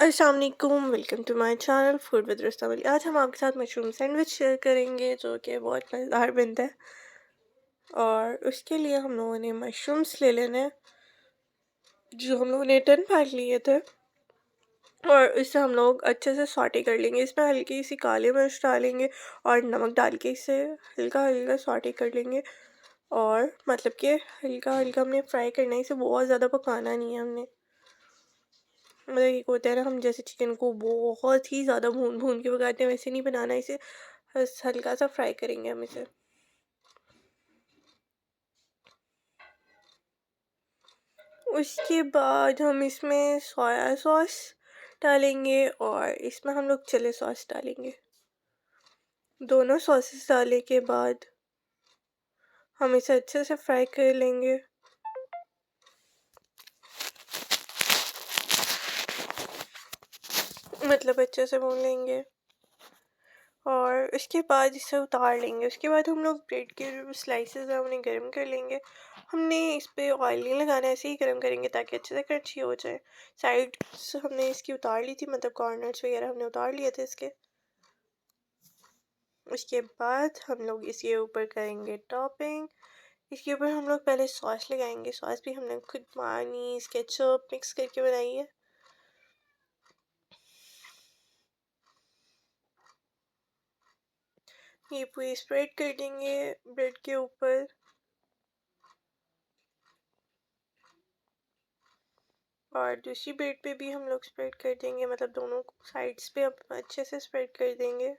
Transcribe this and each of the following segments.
अस्सलाम वालेकुम, welcome to my channel food with rustamali। आज हम आपके साथ मशरूम सैंडविच शेयर करेंगे जो कि बहुत मज़ेदार बनता है। और उसके लिए हम लोगों ने मशरूम्स ले लेने हैं, जो हम लोगों ने 10 पैक लिए थे। और इसे हम लोग अच्छे से सॉटे कर लेंगे। इसमें हल्की सी काली मिर्च डालेंगे और नमक डाल के इसे हल्का हल्का सॉटे कर लेंगे। और मतलब कि हल्का हल्का हमने फ्राई करना है, इसे बहुत ज़्यादा पकाना नहीं है हमने। मतलब एक होता है ना, हम जैसे चिकन को बहुत ही ज़्यादा भून भून के पकाते हैं, वैसे नहीं बनाना इसे। बस हल्का सा फ्राई करेंगे हम इसे। उसके बाद हम इसमें सोया सॉस डालेंगे और इसमें हम लोग चिली सॉस डालेंगे। दोनों सॉसेस डालने के बाद हम इसे अच्छे से फ्राई कर लेंगे। मतलब अच्छे से भून लेंगे और उसके बाद इसे उतार लेंगे। उसके बाद हम लोग ब्रेड के जो स्लाइसेस हैं उन्हें गर्म कर लेंगे। हमने इस पे ऑयल नहीं लगाना, ऐसे ही गर्म करेंगे ताकि अच्छे से क्रंची हो जाए। साइड्स हमने इसकी उतार ली थी, मतलब कॉर्नर्स वगैरह हमने उतार लिए थे इसके। उसके बाद हम लोग इसके ऊपर करेंगे टॉपिंग। इसके ऊपर हम लोग पहले सॉस लगाएंगे। सॉस भी हमने खुद मायोनीज केचप मिक्स करके बनाई है। ये पूरी स्प्रेड कर देंगे ब्रेड के ऊपर। और दूसरी ब्रेड पे भी हम लोग स्प्रेड कर देंगे, मतलब दोनों साइड्स पे अब अच्छे से स्प्रेड कर देंगे।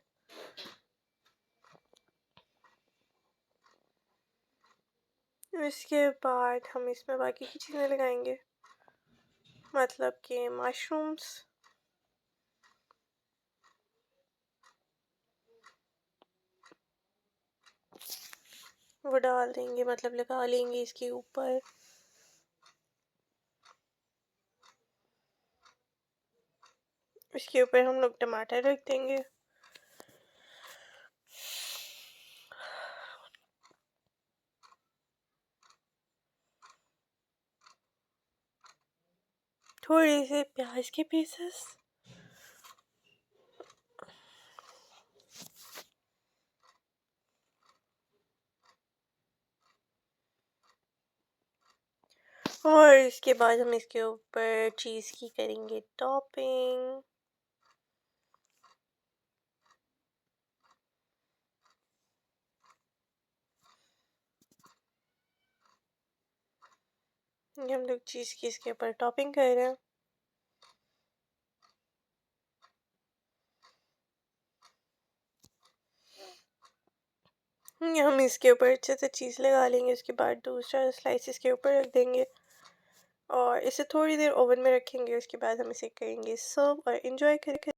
इसके बाद हम इसमें बाकी की चीज़ें लगाएंगे, मतलब कि मशरूम्स। वो डाल देंगे, मतलब लगा लेंगे इसके ऊपर। इसके ऊपर हम लोग टमाटर रख देंगे। थोड़े से प्याज के पीसेस। और इसके बाद हम इसके ऊपर चीज़ की करेंगे टॉपिंग। ये हम लोग चीज़ की इसके ऊपर टॉपिंग कर रहे हैं। हम इसके ऊपर अच्छे से चीज़ लगा लेंगे। उसके बाद दूसरा स्लाइस इसके ऊपर रख देंगे और इसे थोड़ी देर ओवन में रखेंगे। उसके बाद हम इसे करेंगे सर्व और एंजॉय करेंगे।